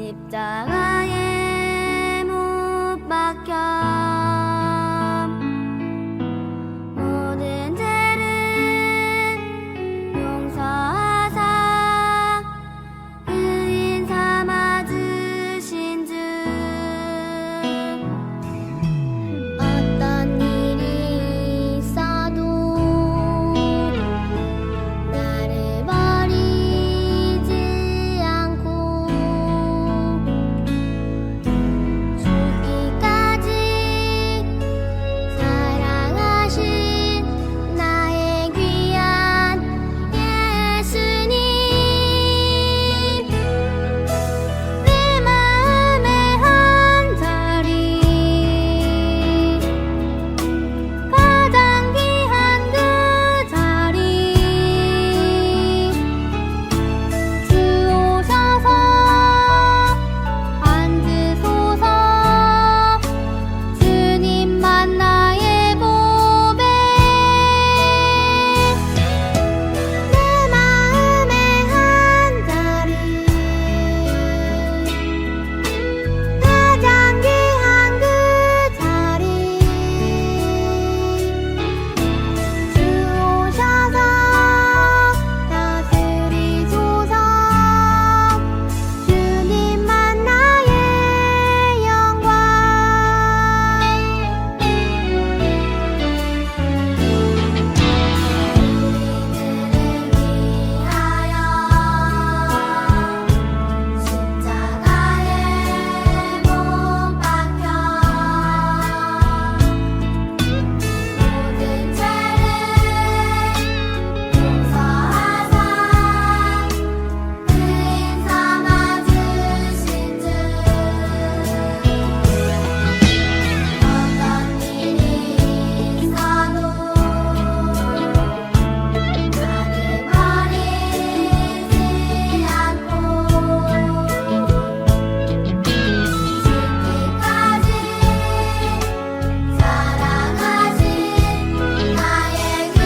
십자가에 못 박혀 모든 죄를 용서하사 의인 삼아 주신 주 어떤 일이 있어도 나를 버리지 않고 죽기까지 사랑하신 나의 귀한 예수님 내 마음의 한 자리 가장 귀한 그 자리 주 오셔서 앉으소서 주님만 나의 보배 내 마음의 한 자리 가장 귀한 그 자리 주 오셔서 다스리소서 주님만 나의 영광 십자가에 못 박혀 모든 죄를 용서하사 의인 삼아 주신 주 어떤 일이 있어도 나를 버리지 않고 죽기까지 사랑하신 나의 귀한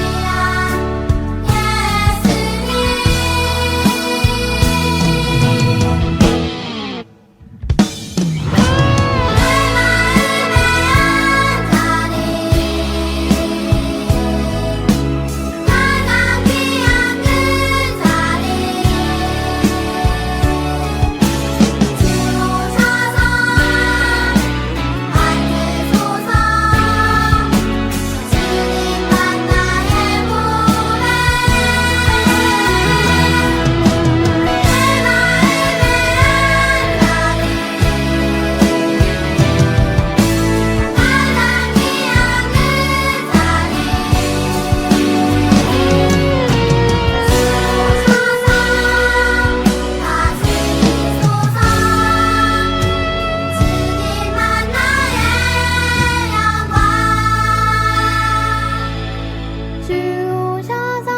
주 오셔서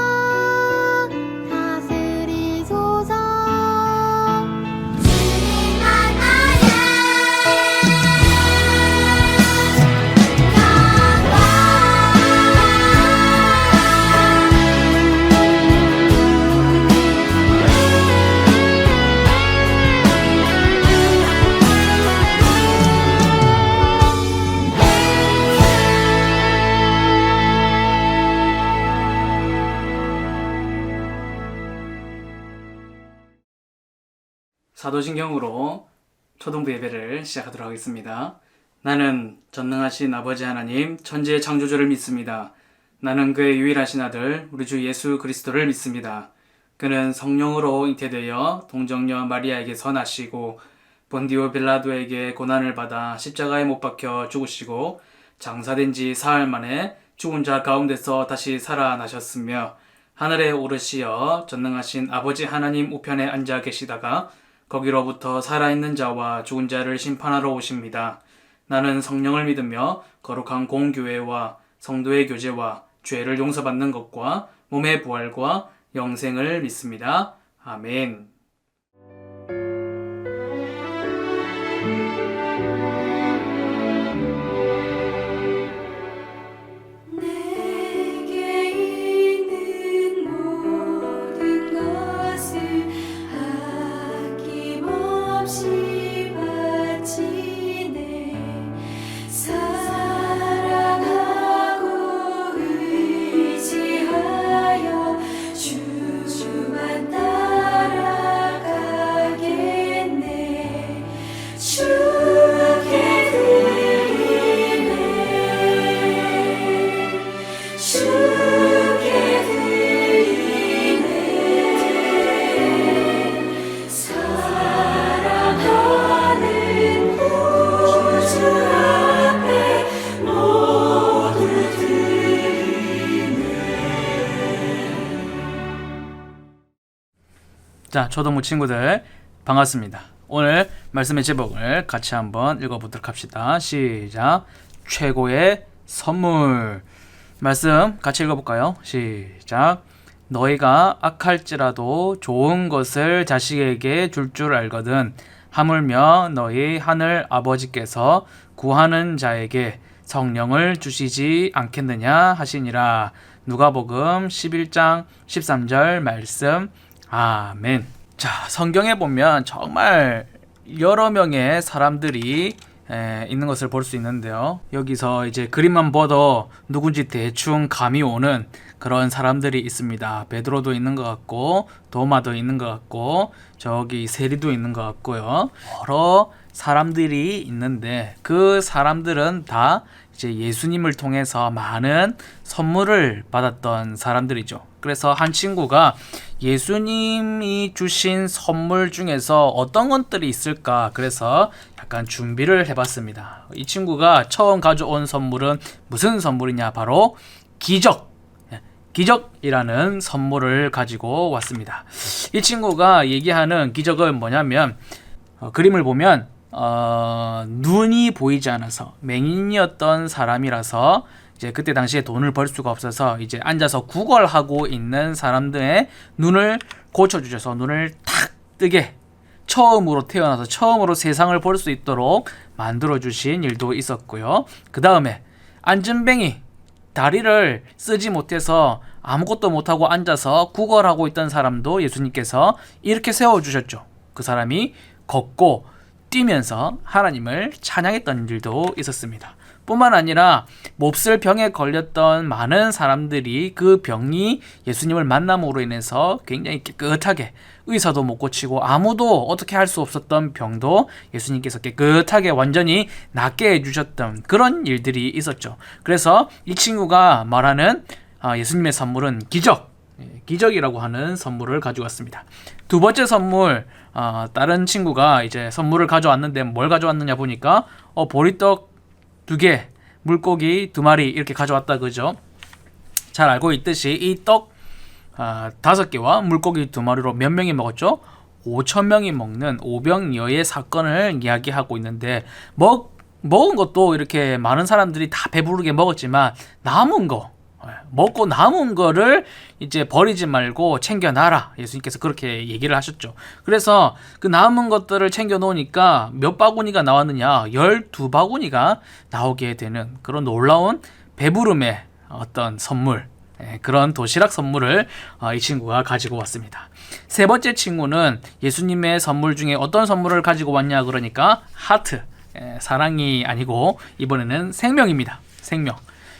다스리소서 주님만 나의 사도신경으로 초등부 예배를 시작하도록 하겠습니다. 나는 전능하신 아버지 하나님 천지의 창조주를 믿습니다. 나는 그의 유일하신 아들 우리 주 예수 그리스도를 믿습니다. 그는 성령으로 잉태되어 동정녀 마리아에게서 나시고 본디오 빌라도에게 고난을 받아 십자가에 못 박혀 죽으시고 장사된 지 사흘 만에 죽은 자 가운데서 다시 살아나셨으며 하늘에 오르시어 전능하신 아버지 하나님 우편에 앉아 계시다가 거기로부터 살아있는 자와 죽은 자를 심판하러 오십니다. 나는 성령을 믿으며 거룩한 공교회와 성도의 교제와 죄를 용서받는 것과 몸의 부활과 영생을 믿습니다. 아멘. 내게 있는 모든 것을 아낌없이 자, 초등부 친구들 반갑습니다. 오늘 말씀의 제목을 같이 한번 읽어보도록 합시다. 시작. 최고의 선물. 말씀 같이 읽어볼까요? 시작. 너희가 악할지라도 좋은 것을 자식에게 줄 줄 알거든 하물며 너희 하늘 아버지께서 구하는 자에게 성령을 주시지 않겠느냐 하시니라. 누가복음 11장 13절 말씀. 아멘. 자, 성경에 보면 정말 여러 명의 사람들이 있는 것을 볼 수 있는데요. 여기서 이제 그림만 봐도 누군지 대충 감이 오는 그런 사람들이 있습니다. 베드로도 있는 것 같고, 도마도 있는 것 같고, 저기 세리도 있는 것 같고요. 여러 사람들이 있는데 그 사람들은 다 이제 예수님을 통해서 많은 선물을 받았던 사람들이죠. 그래서 한 친구가 예수님이 주신 선물 중에서 어떤 것들이 있을까, 그래서 약간 준비를 해봤습니다. 이 친구가 처음 가져온 선물은 무슨 선물이냐, 바로 기적이라는 선물을 가지고 왔습니다. 이 친구가 얘기하는 기적은 뭐냐면, 그림을 보면 눈이 보이지 않아서 맹인이었던 사람이라서 이제 그때 당시에 돈을 벌 수가 없어서 이제 앉아서 구걸하고 있는 사람들의 눈을 고쳐주셔서 눈을 탁 뜨게, 처음으로 태어나서 처음으로 세상을 볼 수 있도록 만들어주신 일도 있었고요. 그 다음에 안진뱅이, 다리를 쓰지 못해서 아무것도 못하고 앉아서 구걸하고 있던 사람도 예수님께서 이렇게 세워주셨죠. 그 사람이 걷고 뛰면서 하나님을 찬양했던 일도 있었습니다. 뿐만 아니라 몹쓸 병에 걸렸던 많은 사람들이 그 병이 예수님을 만남으로 인해서 굉장히 깨끗하게, 의사도 못 고치고 아무도 어떻게 할 수 없었던 병도 예수님께서 깨끗하게 완전히 낫게 해주셨던 그런 일들이 있었죠. 그래서 이 친구가 말하는 예수님의 선물은 기적이라고 하는 선물을 가져왔습니다. 두 번째 선물, 다른 친구가 이제 선물을 가져왔는데 뭘 가져왔느냐 보니까 보리떡 2개, 물고기 2마리 이렇게 가져왔다, 그죠? 잘 알고 있듯이 이 떡 5개와 물고기 2마리로 몇 명이 먹었죠? 5,000명이 먹는 오병이어의 사건을 이야기하고 있는데, 먹은 것도 이렇게 많은 사람들이 다 배부르게 먹었지만 먹고 남은 거를 이제 버리지 말고 챙겨놔라, 예수님께서 그렇게 얘기를 하셨죠. 그래서 그 남은 것들을 챙겨 놓으니까 몇 바구니가 나왔느냐, 12바구니가 나오게 되는 그런 놀라운 배부름의 어떤 선물, 그런 도시락 선물을 이 친구가 가지고 왔습니다. 세 번째 친구는 예수님의 선물 중에 어떤 선물을 가지고 왔냐, 그러니까 하트, 사랑이 아니고 이번에는 생명입니다.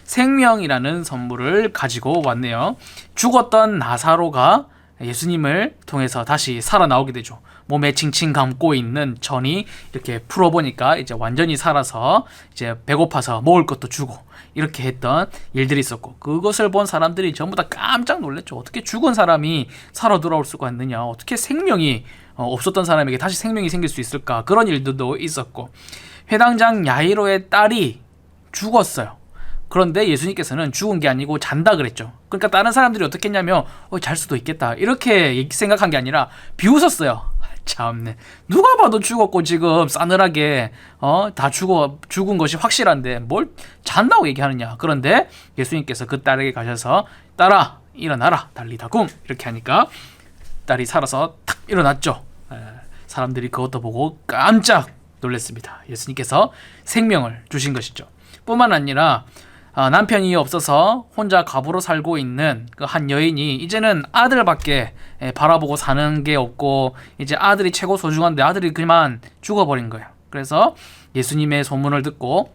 생명이라는 선물을 가지고 왔네요. 죽었던 나사로가 예수님을 통해서 다시 살아나오게 되죠. 몸에 칭칭 감고 있는 전이 이렇게 풀어보니까 이제 완전히 살아서 이제 배고파서 먹을 것도 주고 이렇게 했던 일들이 있었고, 그것을 본 사람들이 전부 다 깜짝 놀랐죠. 어떻게 죽은 사람이 살아 돌아올 수가 있느냐, 어떻게 생명이 없었던 사람에게 다시 생명이 생길 수 있을까, 그런 일들도 있었고, 회당장 야이로의 딸이 죽었어요. 그런데 예수님께서는 죽은 게 아니고 잔다 그랬죠. 그러니까 다른 사람들이 어떻게 했냐면 잘 수도 있겠다 이렇게 생각한 게 아니라 비웃었어요. 참네, 누가 봐도 죽었고 지금 싸늘하게 다 죽은 것이 확실한데 뭘 잔다고 얘기하느냐. 그런데 예수님께서 그 딸에게 가셔서 딸아 일어나라 달리다굼 이렇게 하니까 딸이 살아서 탁 일어났죠. 사람들이 그것도 보고 깜짝 놀랐습니다. 예수님께서 생명을 주신 것이죠. 뿐만 아니라 남편이 없어서 혼자 과부로 살고 있는 그 한 여인이 이제는 아들밖에 바라보고 사는 게 없고, 이제 아들이 최고 소중한데 아들이 그만 죽어버린 거예요. 그래서 예수님의 소문을 듣고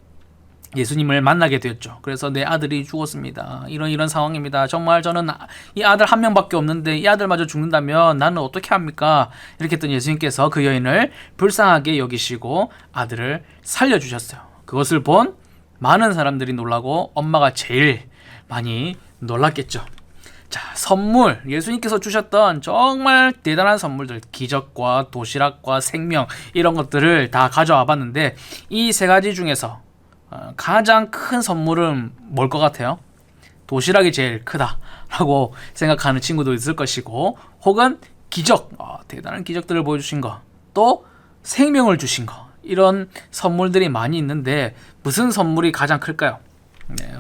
예수님을 만나게 되었죠. 그래서 내 아들이 죽었습니다. 이런 상황입니다. 정말 저는 이 아들 한 명밖에 없는데 이 아들마저 죽는다면 나는 어떻게 합니까? 이렇게 했더니 예수님께서 그 여인을 불쌍하게 여기시고 아들을 살려주셨어요. 그것을 본 많은 사람들이 놀라고 엄마가 제일 많이 놀랐겠죠. 자, 선물, 예수님께서 주셨던 정말 대단한 선물들, 기적과 도시락과 생명, 이런 것들을 다 가져와 봤는데 이 세 가지 중에서 가장 큰 선물은 뭘 것 같아요? 도시락이 제일 크다라고 생각하는 친구도 있을 것이고, 혹은 기적, 대단한 기적들을 보여주신 거, 또 생명을 주신 거, 이런 선물들이 많이 있는데 무슨 선물이 가장 클까요?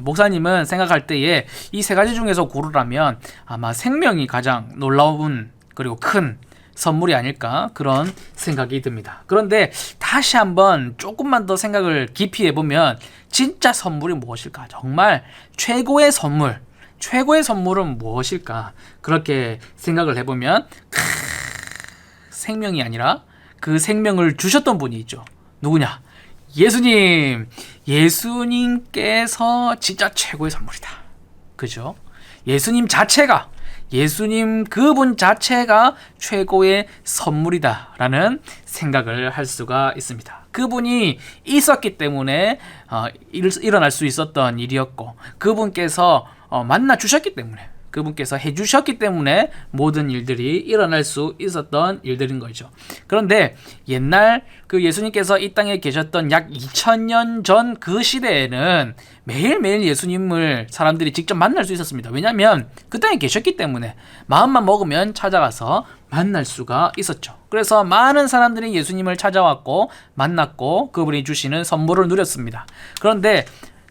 목사님은 생각할 때에 이 세 가지 중에서 고르라면 아마 생명이 가장 놀라운 그리고 큰 선물이 아닐까, 그런 생각이 듭니다. 그런데 다시 한번 조금만 더 생각을 깊이 해보면 진짜 선물이 무엇일까? 정말 최고의 선물은 무엇일까? 그렇게 생각을 해보면 생명이 아니라 그 생명을 주셨던 분이 있죠. 누구냐? 예수님께서 진짜 최고의 선물이다. 그죠? 그분 자체가 최고의 선물이다라는 생각을 할 수가 있습니다. 그분이 있었기 때문에 일어날 수 있었던 일이었고, 그분께서 만나 주셨기 때문에, 그분께서 해주셨기 때문에 모든 일들이 일어날 수 있었던 일들인 거죠. 그런데 옛날 그 예수님께서 이 땅에 계셨던 약 2000년 전 그 시대에는 매일매일 예수님을 사람들이 직접 만날 수 있었습니다. 왜냐하면 그 땅에 계셨기 때문에 마음만 먹으면 찾아가서 만날 수가 있었죠. 그래서 많은 사람들이 예수님을 찾아왔고 만났고 그분이 주시는 선물을 누렸습니다. 그런데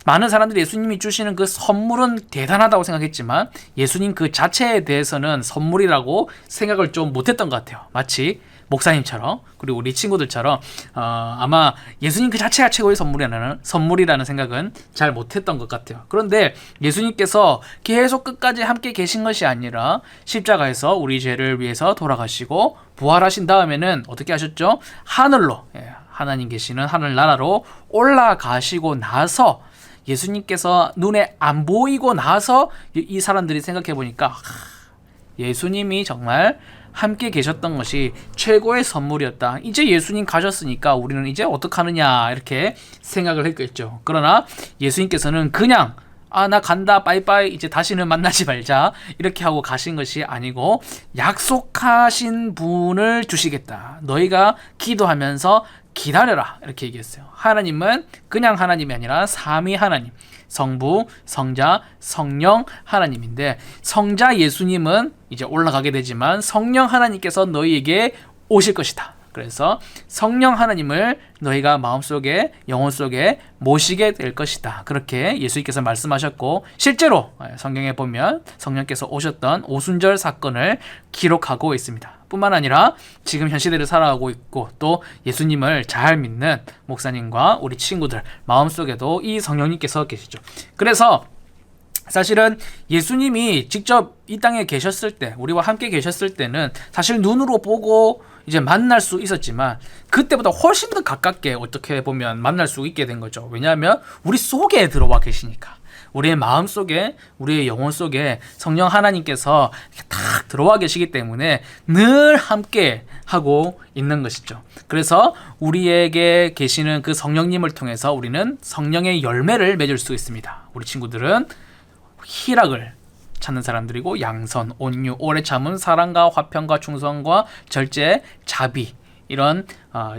많은 사람들이 예수님이 주시는 그 선물은 대단하다고 생각했지만 예수님 그 자체에 대해서는 선물이라고 생각을 좀 못했던 것 같아요. 마치 목사님처럼, 그리고 우리 친구들처럼 아마 예수님 그 자체가 최고의 선물이라는 생각은 잘 못했던 것 같아요. 그런데 예수님께서 계속 끝까지 함께 계신 것이 아니라 십자가에서 우리 죄를 위해서 돌아가시고 부활하신 다음에는 어떻게 하셨죠? 하늘로, 하나님 계시는 하늘나라로 올라가시고 나서, 예수님께서 눈에 안 보이고 나서 이 사람들이 생각해 보니까 예수님이 정말 함께 계셨던 것이 최고의 선물이었다. 이제 예수님 가셨으니까 우리는 이제 어떡하느냐, 이렇게 생각을 했겠죠. 그러나 예수님께서는 그냥 나 간다, 빠이빠이, 이제 다시는 만나지 말자, 이렇게 하고 가신 것이 아니고 약속하신 분을 주시겠다. 너희가 기도하면서 기다려라, 이렇게 얘기했어요. 하나님은 그냥 하나님이 아니라 삼위 하나님, 성부, 성자, 성령 하나님인데, 성자 예수님은 이제 올라가게 되지만 성령 하나님께서 너희에게 오실 것이다. 그래서 성령 하나님을 너희가 마음속에, 영혼 속에 모시게 될 것이다. 그렇게 예수님께서 말씀하셨고, 실제로 성경에 보면 성령께서 오셨던 오순절 사건을 기록하고 있습니다. 뿐만 아니라 지금 현 시대를 살아가고 있고, 또 예수님을 잘 믿는 목사님과 우리 친구들 마음속에도 이 성령님께서 계시죠. 그래서 사실은 예수님이 직접 이 땅에 계셨을 때, 우리와 함께 계셨을 때는 사실 눈으로 보고 이제 만날 수 있었지만 그때보다 훨씬 더 가깝게 어떻게 보면 만날 수 있게 된 거죠. 왜냐하면 우리 속에 들어와 계시니까. 우리의 마음 속에, 우리의 영혼 속에 성령 하나님께서 딱 들어와 계시기 때문에 늘 함께 하고 있는 것이죠. 그래서 우리에게 계시는 그 성령님을 통해서 우리는 성령의 열매를 맺을 수 있습니다. 우리 친구들은 희락을 찾는 사람들이고, 양선, 온유, 오래 참음, 사랑과 화평과 충성과 절제, 자비, 이런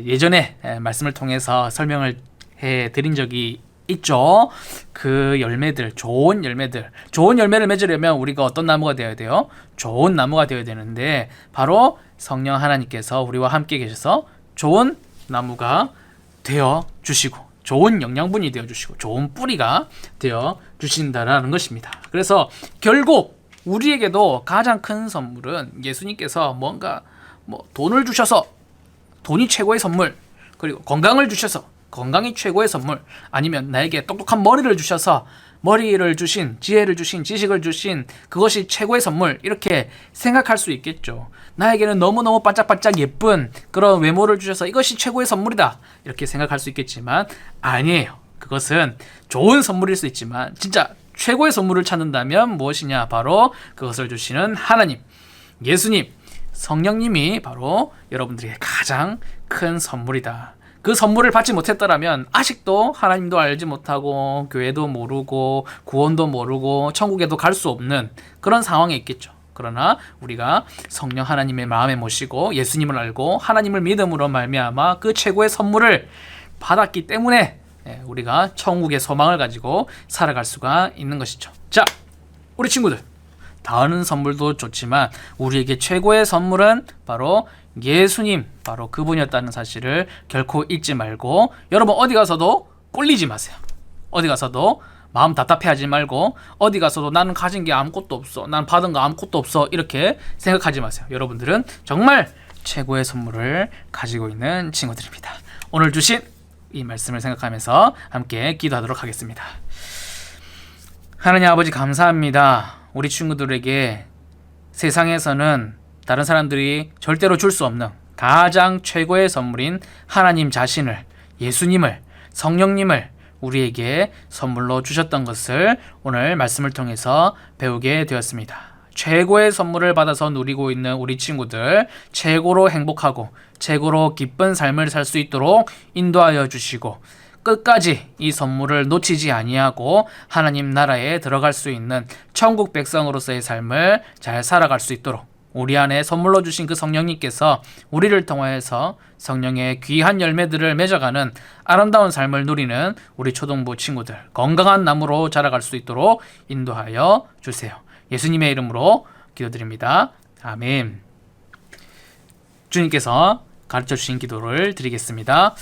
예전에 말씀을 통해서 설명을 해드린 적이 있죠. 그 열매들, 좋은 열매를 맺으려면 우리가 어떤 나무가 되어야 돼요? 좋은 나무가 되어야 되는데, 바로 성령 하나님께서 우리와 함께 계셔서 좋은 나무가 되어 주시고, 좋은 영양분이 되어 주시고, 좋은 뿌리가 되어 주신다라는 것입니다. 그래서 결국 우리에게도 가장 큰 선물은 예수님께서 뭔가 돈을 주셔서 돈이 최고의 선물, 그리고 건강을 주셔서 건강이 최고의 선물, 아니면 나에게 똑똑한 머리를 주셔서 머리를 주신, 지혜를 주신, 지식을 주신 그것이 최고의 선물, 이렇게 생각할 수 있겠죠. 나에게는 너무너무 반짝반짝 예쁜 그런 외모를 주셔서 이것이 최고의 선물이다, 이렇게 생각할 수 있겠지만 아니에요. 그것은 좋은 선물일 수 있지만 진짜 최고의 선물을 찾는다면 무엇이냐? 바로 그것을 주시는 하나님, 예수님, 성령님이 바로 여러분들에게 가장 큰 선물이다. 그 선물을 받지 못했더라면 아직도 하나님도 알지 못하고 교회도 모르고 구원도 모르고 천국에도 갈 수 없는 그런 상황에 있겠죠. 그러나 우리가 성령 하나님의 마음에 모시고 예수님을 알고 하나님을 믿음으로 말미암아 그 최고의 선물을 받았기 때문에 우리가 천국의 소망을 가지고 살아갈 수가 있는 것이죠. 자, 우리 친구들, 다른 선물도 좋지만 우리에게 최고의 선물은 바로 예수님, 바로 그분이었다는 사실을 결코 잊지 말고, 여러분 어디 가서도 꼴리지 마세요. 어디 가서도 마음 답답해하지 말고, 어디 가서도 나는 가진 게 아무것도 없어, 난 받은 거 아무것도 없어, 이렇게 생각하지 마세요. 여러분들은 정말 최고의 선물을 가지고 있는 친구들입니다. 오늘 주신 이 말씀을 생각하면서 함께 기도하도록 하겠습니다. 하나님 아버지, 감사합니다. 우리 친구들에게 세상에서는 다른 사람들이 절대로 줄 수 없는 가장 최고의 선물인 하나님 자신을, 예수님을, 성령님을 우리에게 선물로 주셨던 것을 오늘 말씀을 통해서 배우게 되었습니다. 최고의 선물을 받아서 누리고 있는 우리 친구들, 최고로 행복하고 최고로 기쁜 삶을 살 수 있도록 인도하여 주시고, 끝까지 이 선물을 놓치지 아니하고 하나님 나라에 들어갈 수 있는 천국 백성으로서의 삶을 잘 살아갈 수 있도록 우리 안에 선물로 주신 그 성령님께서 우리를 통하여서 성령의 귀한 열매들을 맺어가는 아름다운 삶을 누리는 우리 초등부 친구들, 건강한 나무로 자라갈 수 있도록 인도하여 주세요. 예수님의 이름으로 기도드립니다. 아멘. 주님께서 가르쳐 주신 기도를 드리겠습니다.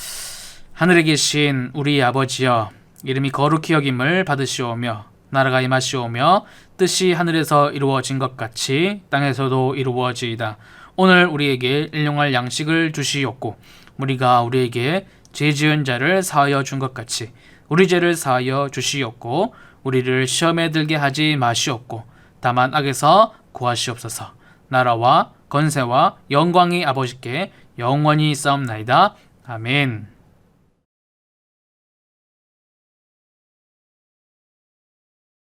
하늘에 계신 우리 아버지여, 이름이 거룩히 여김을 받으시오며 나라가 임하시오며 뜻이 하늘에서 이루어진 것 같이 땅에서도 이루어지이다. 오늘 우리에게 일용할 양식을 주시옵고, 우리가 우리에게 죄 지은 자를 사하여 준 것 같이 우리 죄를 사하여 주시옵고, 우리를 시험에 들게 하지 마시옵고 다만 악에서 구하시옵소서. 나라와 권세와 영광이 아버지께 영원히 있사옵나이다. 아멘.